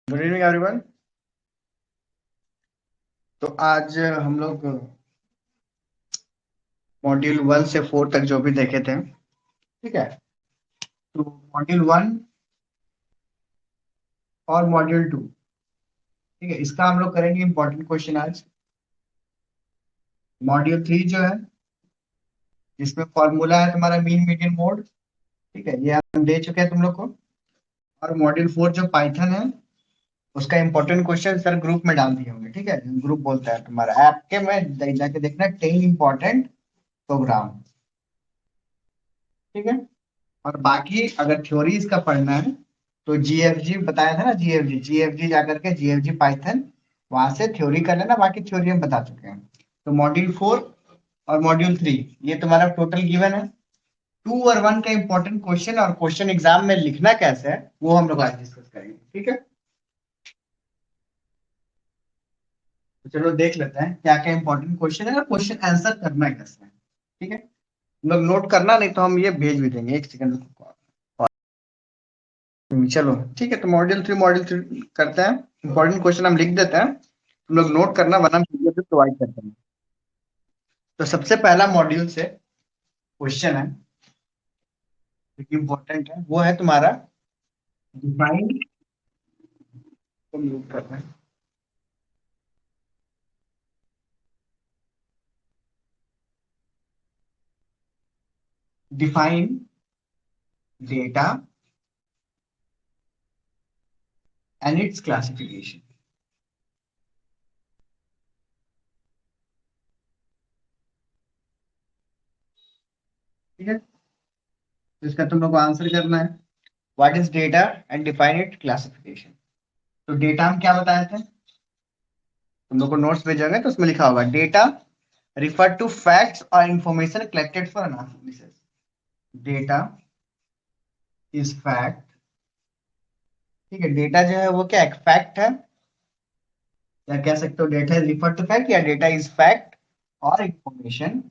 Good evening everyone. तो आज हम लोग मॉड्यूल 1 से 4 तक जो भी देखे थे, ठीक है। तो मॉड्यूल 1 और मॉड्यूल 2, ठीक है, इसका हम लोग करेंगे इंपॉर्टेंट क्वेश्चन आज। मॉड्यूल 3 जो है, जिसमें फॉर्मूला है तुम्हारा मीन मीडियन मोड, ठीक है, ये हम दे चुके हैं तुम लोग को। और मॉड्यूल 4 जो पाइथन है, उसका इंपॉर्टेंट क्वेश्चन सर ग्रुप में डाल दिए होंगे, ठीक है। ग्रुप बोलता है तुम्हारा ऐप के में जाके देखना 10 इंपॉर्टेंट प्रोग्राम, ठीक है। और बाकी अगर थ्योरी इसका पढ़ना है तो जीएफजी बताया था ना, जीएफजी जाकर के जीएफजी पाइथन वहां से थ्योरी कर लेना, बाकी थ्योरी हम बता चुके हैं। तो मॉड्यूल 4 और मॉड्यूल 3 ये तुम्हारा टोटल गिवन है। 2 और 1 का इंपॉर्टेंट क्वेश्चन और क्वेश्चन एग्जाम में लिखना कैसे है वो हम लोग आज डिस्कस करेंगे, ठीक है। तो चलो देख लेते हैं क्या क्या इंपॉर्टेंट क्वेश्चन है और क्वेश्चन आंसर करना है कैसे है, ठीक है। तुम लोग नोट करना, नहीं तो हम ये भेज भी देंगे। एक सेकंड, चलो ठीक है। तो मॉड्यूल 3 करते हैं। इंपॉर्टेंट क्वेश्चन हम लिख देते हैं, तुम लोग नोट करना, वरना हम पीडीएफ भी प्रोवाइड करते हैं। तो सबसे पहला मॉड्यूल से क्वेश्चन है जो कि इंपॉर्टेंट है, वो है तुम्हारा डिफाइन। को म्यूट करना है। Define data and it's classification, ठीक है। तो इसका तुम लोग को आंसर करना है, what is data and define it classification. तो डेटा हम क्या बताए थे, तुम लोग को नोट्स भेजेंगे तो उसमें लिखा होगा डेटा रिफर टू फैक्ट्स और information collected for analysis. Data is fact, ठीक है। डेटा जो है वो क्या एक फैक्ट है, या कह सकते हो data is refer to fact या डेटा इज फैक्ट और इंफॉर्मेशन।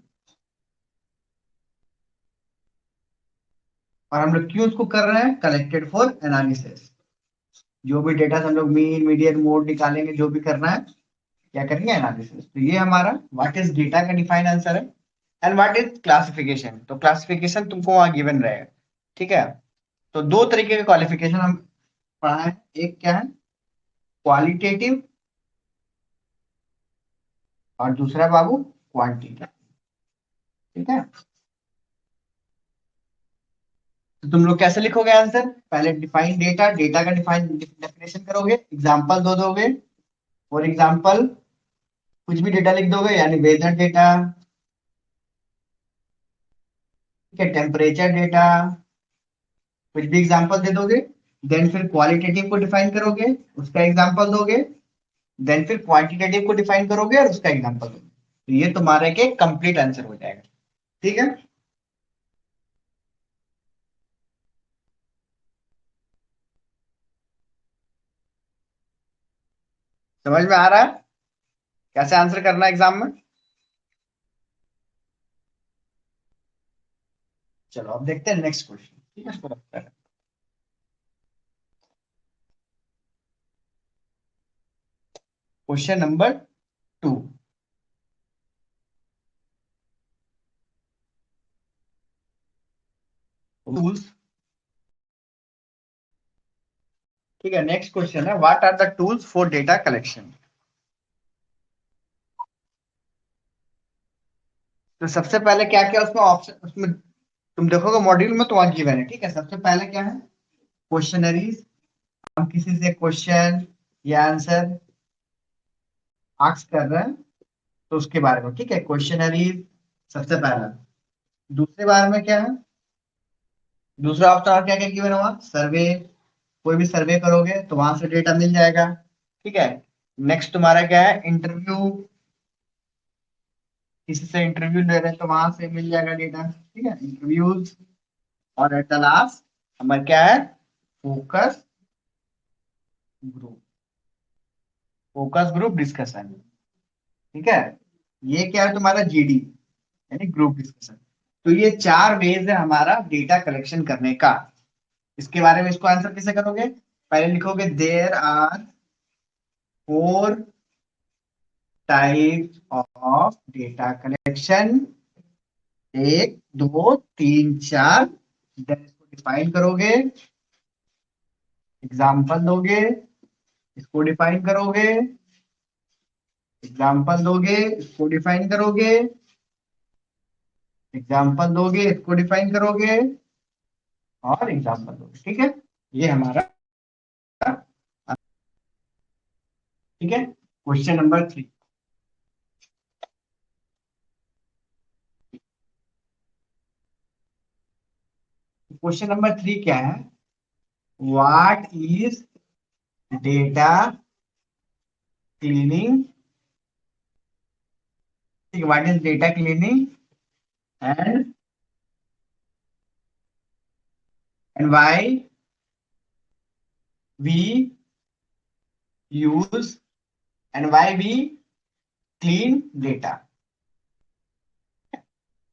और हम लोग क्यों उसको कर रहे हैं, कलेक्टेड फॉर एनालिसिस। जो भी डेटा हम लोग मीन मीडियन मोड निकालेंगे, जो भी करना है, क्या करेंगे, एनालिसिस। तो ये हमारा व्हाट इज डेटा का डिफाइन आंसर है। एंड व्हाट इज क्लासिफिकेशन, तो क्लासिफिकेशन तुमको वहां गिवन रहेगा, ठीक है। तो दो तरीके के क्वालिफिकेशन हम पढ़ा है, एक क्या है क्वालिटेटिव और दूसरा बाबू क्वांटिटेटिव, ठीक है। तो तुम लोग कैसे लिखोगे आंसर, पहले डिफाइन डेटा, डेटा का डिफाइन डेफिनेशन करोगे, एग्जांपल दो दोगे। फॉर एग्जांपल कुछ भी डेटा लिख दोगे, यानी वेदर डेटा, ठीक है, टेम्परेचर डेटा, कुछ भी एग्जांपल दे दोगे। देन फिर क्वालिटेटिव को डिफाइन करोगे, उसका एग्जांपल दोगे। देन फिर क्वांटिटेटिव को डिफाइन करोगे और उसका एग्जांपल दोगे। तो ये तुम्हारे के कंप्लीट आंसर हो जाएगा, ठीक है। समझ में आ रहा है कैसे आंसर करना है एग्जाम में। चलो अब देखते हैं नेक्स्ट क्वेश्चन, ठीक है, इसको रखते हैं। क्वेश्चन नंबर 2, टूल्स, ठीक है। नेक्स्ट क्वेश्चन है what are the tools for data collection. तो सबसे पहले क्या क्या उसमें ऑप्शन, उसमें तुम देखोगे मॉड्यूल में तो वहां गिवन है, ठीक है। सबसे पहले क्या है, क्वेश्चनरीज। हम किसी से क्वेश्चन या आंसर आस्क कर रहे हैं तो उसके बारे में, ठीक है, क्वेश्चनरीज सबसे पहला। दूसरे बारे में क्या है, दूसरा ऑप्शन और क्या क्या गिवन हुआ, सर्वे। कोई भी सर्वे करोगे तो वहां से डेटा मिल जाएगा, ठीक है। नेक्स्ट तुम्हारा क्या है, इंटरव्यू, किसी से इंटरव्यू ले रहे हैं तो वहां से मिल जाएगा डेटा, ठीक है, इंटरव्यूज। और एट द लास्ट हमारा क्या है, focus group, focus group discussion, ठीक है। ये क्या है तुम्हारा जीडी, यानी ग्रुप डिस्कशन। तो ये 4 वेज है हमारा डेटा कलेक्शन करने का। इसके बारे में इसको आंसर कैसे करोगे, पहले लिखोगे there are 4 types of data collection, 1 2 3 4, then इसको डिफाइन करोगे, एग्जाम्पल दोगे, इसको डिफाइन करोगे, एग्जाम्पल दोगे, इसको डिफाइन करोगे, एग्जाम्पल दोगे, इसको डिफाइन करोगे, और एग्जाम्पल दोगे। ठीक है, ये हमारा, ठीक है। क्वेश्चन नंबर 3, क्वेश्चन नंबर 3 क्या है? What is data cleaning? ठीक है, what is data cleaning and why we use and why we clean data.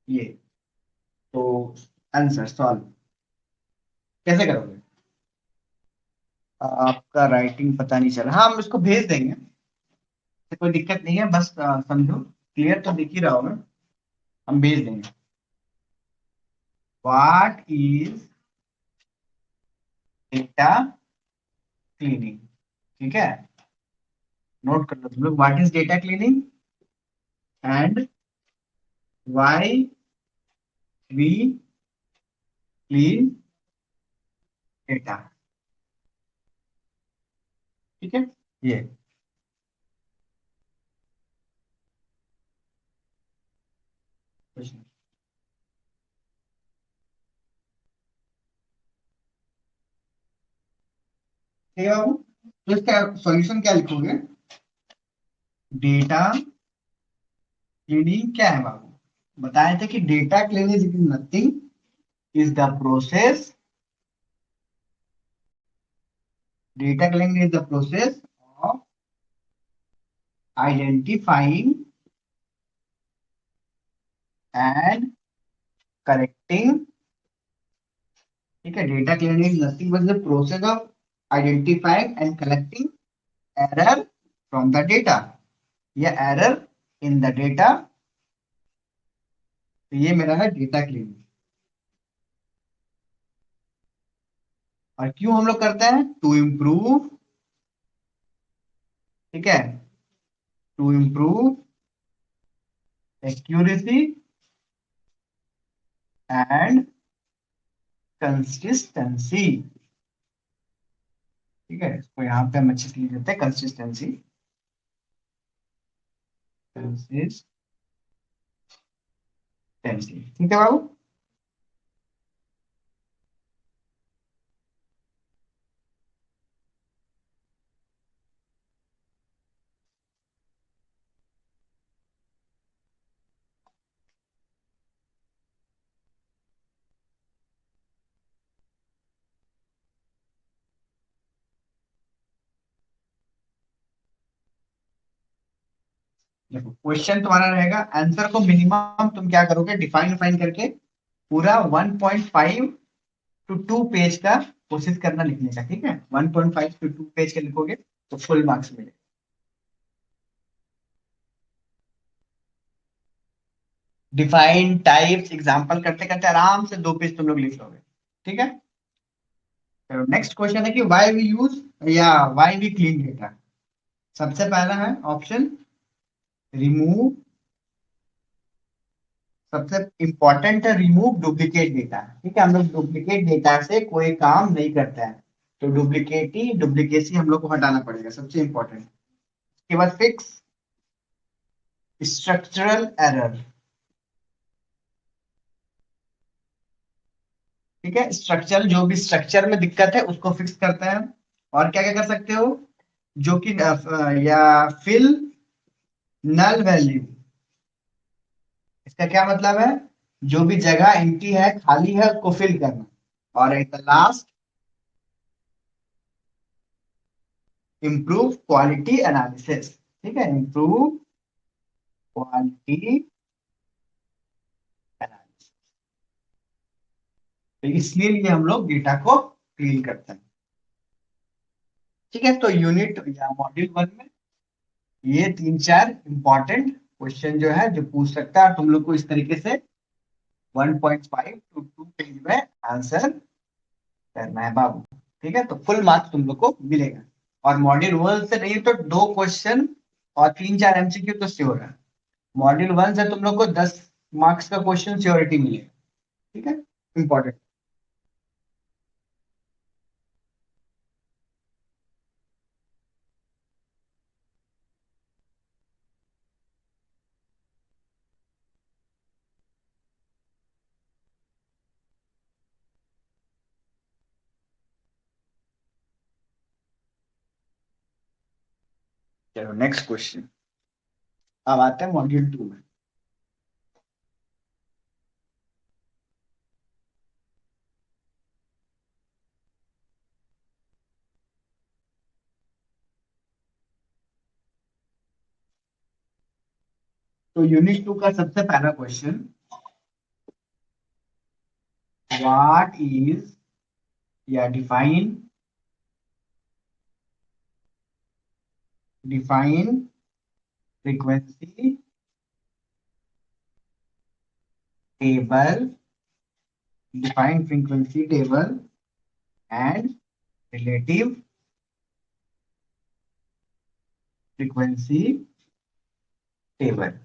ये तो आंसर सॉल्व कैसे करोगे? आपका राइटिंग पता नहीं चला। हाँ, हम इसको भेज देंगे, तो कोई दिक्कत नहीं है, बस समझो, क्लियर तो दिख ही रहा होगा, हम भेज देंगे। What is data cleaning? ठीक है, नोट कर लो तुम लोग, what is data cleaning and why we clean data. ठीक है, ये क्वेश्चन। ठीक है बाबू, तो इसका सॉल्यूशन क्या लिखोगे? डेटा क्लीनिंग क्या है बाबू? बताए थे कि data cleaning is nothing, is the process, data cleaning is the process of identifying and correcting. ठीक है, data cleaning is nothing but the process of identifying and collecting error from the data, या error in the data. तो ये मेरा है data cleaning. और क्यों हम लोग करते हैं? टू इम्प्रूव, ठीक है, to improve accuracy and consistency. ठीक है, इसको यहाँ पे हम अच्छे से लिख देते हैं, कंसिस्टेंसी, कंसिस्टेंसी। ठीक है बाबू। देखो, क्वेश्चन तुम्हारा रहेगा, आंसर को मिनिमम तुम क्या करोगे, डिफाइन डिफाइन करके पूरा 1.5 टू 2 पेज का कोशिश करना लिखने का। ठीक है, 1.5 टू 2 पेज का लिखोगे तो फुल मार्क्स मिलेगा। डिफाइन टाइप्स एग्जांपल करते करते आराम से 2 पेज तुम लोग लिख लोगे। ठीक है, नेक्स्ट क्वेश्चन है कि व्हाई वी यूज या व्हाई वी क्लीन डेटा। सबसे पहला है ऑप्शन रिमूव, सबसे इंपॉर्टेंट है रिमूव डुप्लीकेट डेटा। ठीक है, हम लोग डुप्लीकेट डेटा से कोई काम नहीं करता है, तो डुप्लीकेसी हम लोग को हटाना पड़ेगा, सबसे इंपॉर्टेंट। उसके बाद फिक्स स्ट्रक्चरल एरर। ठीक है, स्ट्रक्चर, जो भी स्ट्रक्चर में दिक्कत है उसको फिक्स करते हैं। और क्या क्या कर सकते हो, जो कि या फिल नल वैल्यू। इसका क्या मतलब है? जो भी जगह एम्प्टी है, खाली है, उसको फिल करना। और at the last, improve quality analysis. ठीक है, improve क्वालिटी एनालिसिस। तो इसलिए लिए हम लोग डेटा को क्लीन करते हैं। ठीक है, तो यूनिट या मॉड्यूल 1 में ये 3-4 इंपॉर्टेंट क्वेश्चन जो है जो पूछ सकता है, और तुम लोग को इस तरीके से 1.5 to 2 पेज में आंसर करना है बाबू। ठीक है, तो फुल मार्क्स तुम लोग को मिलेगा। और मॉड्यूल 1 से नहीं तो 2 क्वेश्चन और 3-4 एमसीक्यू तो श्योर है। मॉड्यूल 1 से तुम लोग को 10 मार्क्स का क्वेश्चन श्योरिटी मिलेगा। ठीक है, इंपॉर्टेंट। चलो नेक्स्ट क्वेश्चन। अब आते हैं मॉड्यूल 2 में। तो यूनिट 2 का सबसे पहला क्वेश्चन, व्हाट इज या define frequency table, define frequency table and relative frequency table.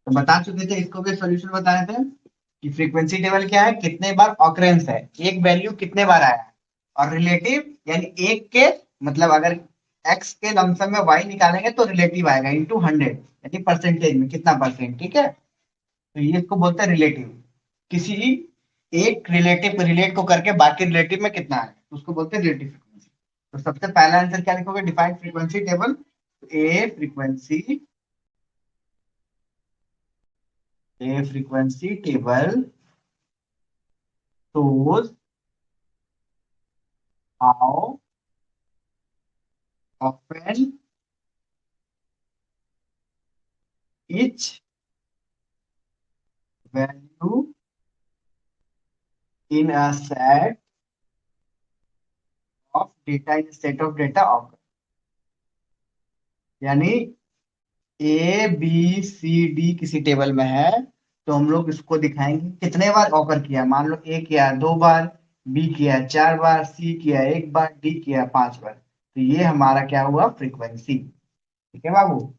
तो बता चुके थे, इसको भी सॉल्यूशन बताए थे कि फ्रीक्वेंसी टेबल क्या है, कितने बार ऑकरेंस है, एक वैल्यू कितने बार आया है। और रिलेटिव यानी एक के, मतलब अगर एक्स के लमसम में वाई निकालेंगे तो रिलेटिव आएगा इंटू 100, यानी परसेंटेज में कितना परसेंट। ठीक है, तो ये इसको बोलते हैं रिलेटिव। किसी एक रिलेटिव रिलेट को करके बाकी रिलेटिव में कितना है तो उसको बोलते हैं रिलेटिव फ्रीक्वेंसी। तो सबसे पहला आंसर क्या लिखोगे, defined frequency table. A frequency table shows how often each value in a set of data occur। यानी ए बी सी डी किसी टेबल में है, तो हम लोग इसको दिखाएंगे कितने बार ऑकर किया। मान लो ए किया 2 बार, बी किया 4 बार, सी किया 1 बार, डी किया 5 बार, तो ये हमारा क्या हुआ, फ्रीक्वेंसी। ठीक है बाबू,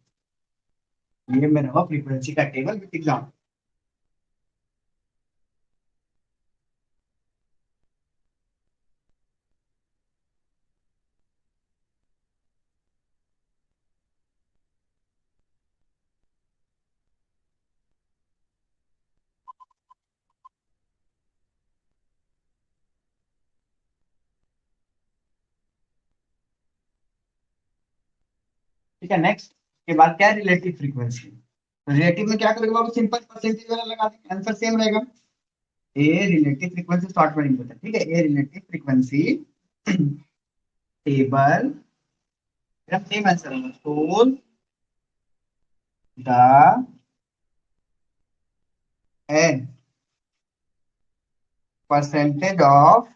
ये मेरा हुआ फ्रीक्वेंसी का टेबल विथ एग्जाम्पल। ठीक है, नेक्स्ट के बाद क्या है, रिलेटिव फ्रीक्वेंसी। तो रिलेटिव में क्या करेंगे बाबू, सिंपल परसेंटेज वाला लगा देंगे, आंसर सेम रहेगा। ए रिलेटिव फ्रीक्वेंसी शॉर्ट में नहीं होता। ठीक है, a relative frequency table, same answer होगा, show the n percentage of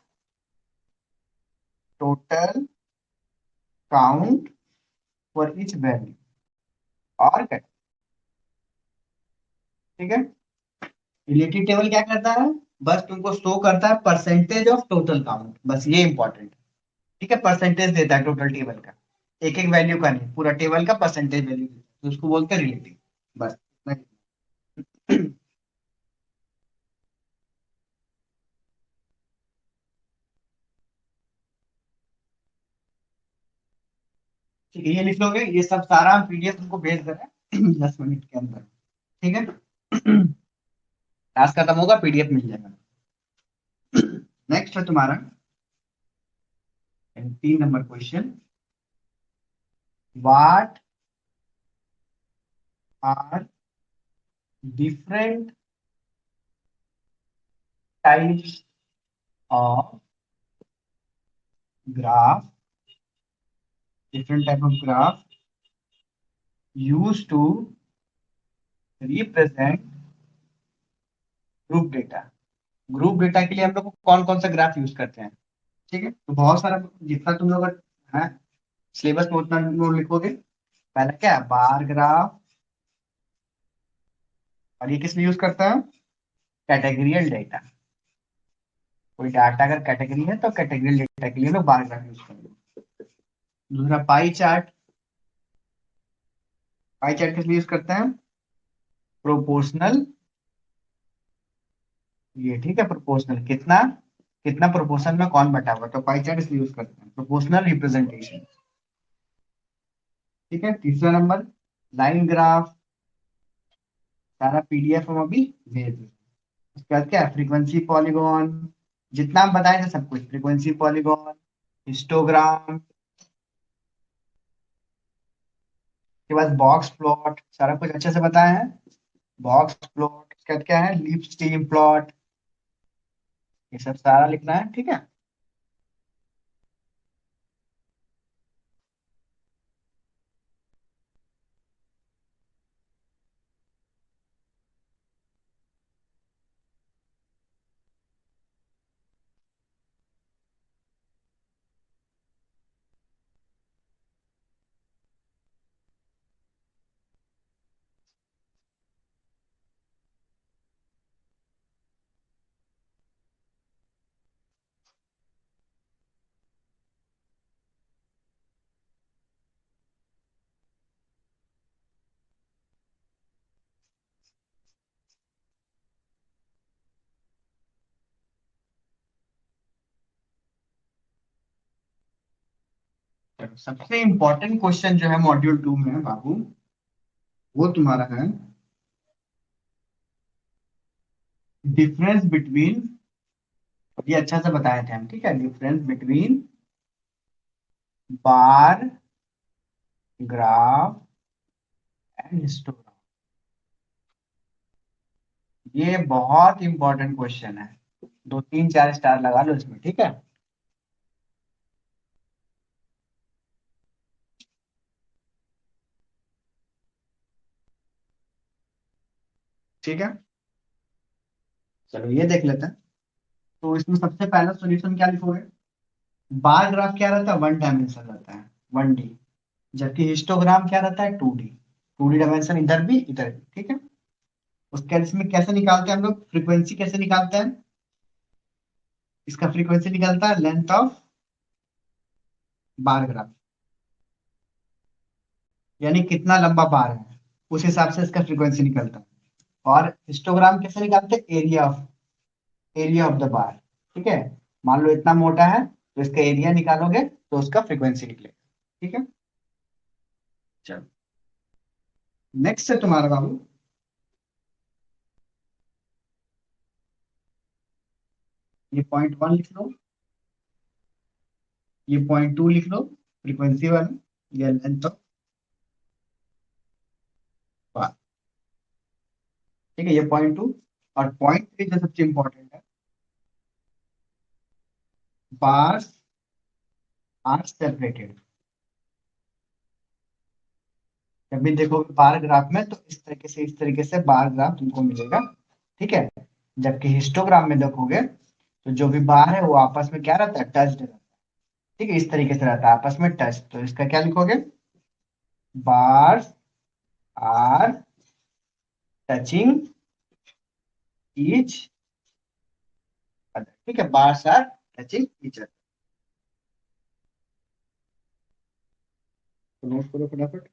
total count for each value. और क्या, ठीक है, रिलेटिव टेबल क्या करता है, बस तुमको शो करता है परसेंटेज ऑफ टोटल काउंट, बस ये इंपॉर्टेंट। ठीक है, परसेंटेज देता है टोटल टेबल का, एक एक वैल्यू का नहीं, पूरा टेबल का परसेंटेज वैल्यू देता है, तो उसको बोलते हैं रिलेटिव। बस इतना ही। ठीक है, ये लिख लोगे, ये सब सारा हम पीडीएफ तुमको भेज दे रहे हैं 10 मिनट के अंदर। ठीक है, टास्क खत्म होगा, पीडीएफ मिल जाएगा। नेक्स्ट है तुम्हारा 3 number question, what are different types of graph, different type of graph use to represent group data. Group data के लिए हम लोग कौन कौन सा ग्राफ यूज करते हैं, ठीक है, तो बहुत सारा जितना तुम लोग है सिलेबस में उतना नोट लिखोगे। पहला क्या है, बार ग्राफ। और ये किस लिए यूज करता है, कैटेगरियल डेटा। कोई डाटा अगर कैटेगरी है तो कैटेगरियल डेटा के लिए लोग बार ग्राफ यूज करेंगे। दूसरा पाई चार्ट। पाई चार्ट किस लिए यूज करते हैं, प्रोपोर्शनल। ये ठीक है, प्रोपोर्शनल कितना कितना प्रोपोर्शन में कौन बटा हुआ, तो पाई चार्ट इसलिए यूज करते हैं, प्रोपोर्शनल रिप्रेजेंटेशन। ठीक है, तीसरा नंबर लाइन ग्राफ। सारा पीडीएफ हम अभी भेज दें। उसके बाद क्या है, फ्रीक्वेंसी पॉलीगॉन। जितना हम बताए थे सब कुछ, फ्रीक्वेंसी पॉलीगॉन, हिस्टोग्राम के बाद बॉक्स प्लॉट, सारा कुछ अच्छे से बताया है। बॉक्स प्लॉट उसके बाद क्या है, लीफ स्ट्रीम प्लॉट। ये सब सारा लिखना है, ठीक है। चलो, सबसे इंपॉर्टेंट क्वेश्चन जो है मॉड्यूल 2 में बाबू, वो तुम्हारा है डिफरेंस बिटवीन। ये अच्छा से बताए थे हम, ठीक है, difference between bar graph and histogram. ये बहुत इंपॉर्टेंट क्वेश्चन है, 2 3 4 स्टार लगा लो इसमें, ठीक है। ठीक है, चलो ये देख लेते हैं। तो इसमें सबसे पहला सॉल्यूशन क्या लिखोगे, बार ग्राफ क्या रहता है, 1 डायमेंशन रहता है, 1D। जबकि हिस्टोग्राम क्या रहता है, 2D। 2D डायमेंशन इधर भी इधर भी, ठीक है। उसके बाद इसमें कैसे निकालते हैं हम लोग, फ्रीक्वेंसी कैसे निकालते हैं, इसका फ्रीक्वेंसी निकलता है लेंथ ऑफ बार ग्राफ, यानी कितना लंबा बार है, उस हिसाब से इसका फ्रीक्वेंसी निकलता है। और हिस्टोग्राम कैसे निकालते हैं, एरिया ऑफ द बार। ठीक है, मान लो इतना मोटा है तो इसका एरिया निकालोगे तो उसका फ्रीक्वेंसी निकलेगा। ठीक है, चलो नेक्स्ट है तुम्हारा बाबू, ये पॉइंट 1 लिख लो, ये पॉइंट 2 लिख लो, फ्रीक्वेंसी वाला, ये लेंथ ऑफ बार। ठीक है, ये पॉइंट 2। और पॉइंट 3 जो सबसे इंपॉर्टेंट है, बार्स आर सेपरेटेड। जब भी देखोगे बार ग्राफ में तो इस तरीके से बार ग्राफ तुमको मिलेगा। ठीक है, जबकि हिस्टोग्राम में देखोगे तो जो भी बार है वो आपस में क्या रहता है, टच्ड रहता है। ठीक है, इस तरीके से रहता है आपस में टच, तो इसका क्या लिखोगे, bars are touching each other. ठीक है, bars are touching each other. तो नोट करो फटाफट।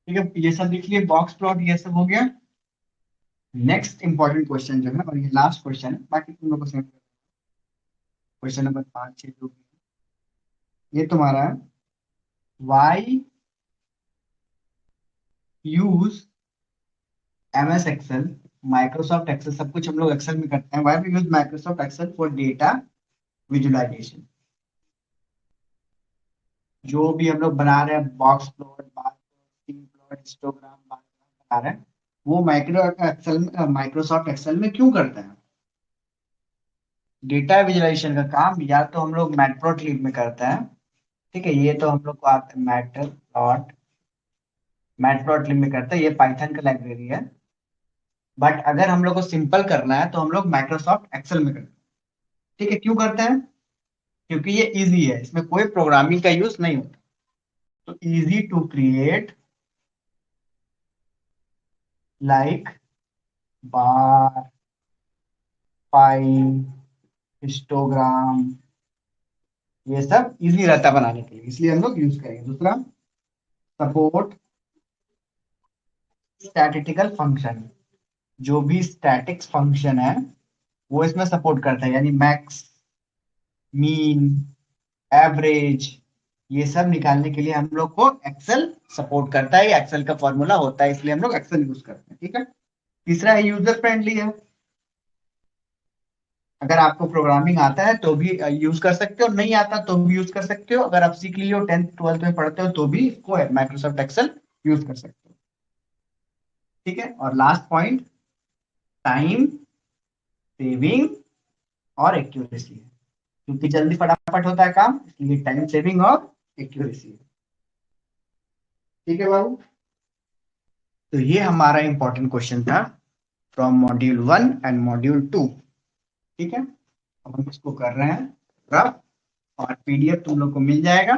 ठीक है, ये सब लिख लिए, बॉक्स प्लॉट ये सब हो गया। नेक्स्ट इंपॉर्टेंट क्वेश्चन जो है, और ये लास्ट क्वेश्चन है, बाकी तुम लोग को समझ, क्वेश्चन नंबर 5 6 जो भी है, ये तुम्हारा है, why use MS excel, Microsoft Excel, सब कुछ हम लोग एक्सेल में करते हैं, why we use Microsoft Excel for data visualisation. जो भी हम लोग बना रहे हैं, box plot, bar plot, scene plot, histogram, bar graph बना रहे हैं, वो माइक्रोसॉफ्ट एक्सेल में क्यों करते हैं? डेटा विजुअलाइजेशन का काम या तो हम लोग मैटप्लॉटलिब में करते हैं। ठीक है, ये तो हम लोग को आता है, मैटप्लॉटलिब में करते हैं, ये पाइथन का लाइब्रेरी है। बट अगर हम लोग को सिंपल करना है तो हम लोग माइक्रोसॉफ्ट एक्सेल में करते हैं। ठीक है, क्यों करते हैं? क्योंकि ये इजी है, इसमें कोई प्रोग्रामिंग का यूज नहीं होता। तो easy to create like bar, file, histogram, ये सब इजी रहता है बनाने के लिए, इसलिए हम लोग यूज करेंगे। दूसरा, सपोर्ट स्टैटिस्टिकल फंक्शन। जो भी स्टैटिक्स फंक्शन है वो इसमें सपोर्ट करता है, यानी मैक्स, मीन, एवरेज, ये सब निकालने के लिए हम लोग को एक्सेल सपोर्ट करता है। एक्सेल का फॉर्मूला होता है, इसलिए हम लोग एक्सेल यूज करते हैं। ठीक है। तीसरा है यूजर फ्रेंडली है। अगर आपको प्रोग्रामिंग आता है तो भी यूज कर सकते हो, नहीं आता तो भी यूज कर सकते हो। अगर आप सीख लिए हो, 10th 12th में पढ़ते हो, तो भी इसको माइक्रोसॉफ्ट एक्सेल यूज कर सकते हो। ठीक है। और लास्ट पॉइंट, टाइम सेविंग और एक्यूरेसी है, क्योंकि जल्दी फटाफट होता है काम, इसलिए टाइम सेविंग और एक्यूरेसी है। ठीक है बाबू। तो ये हमारा इंपॉर्टेंट क्वेश्चन था फ्रॉम मॉड्यूल 1 एंड मॉड्यूल 2। ठीक है, अब हम इसको कर रहे हैं रफ, और पीडीएफ तुम लोग को मिल जाएगा।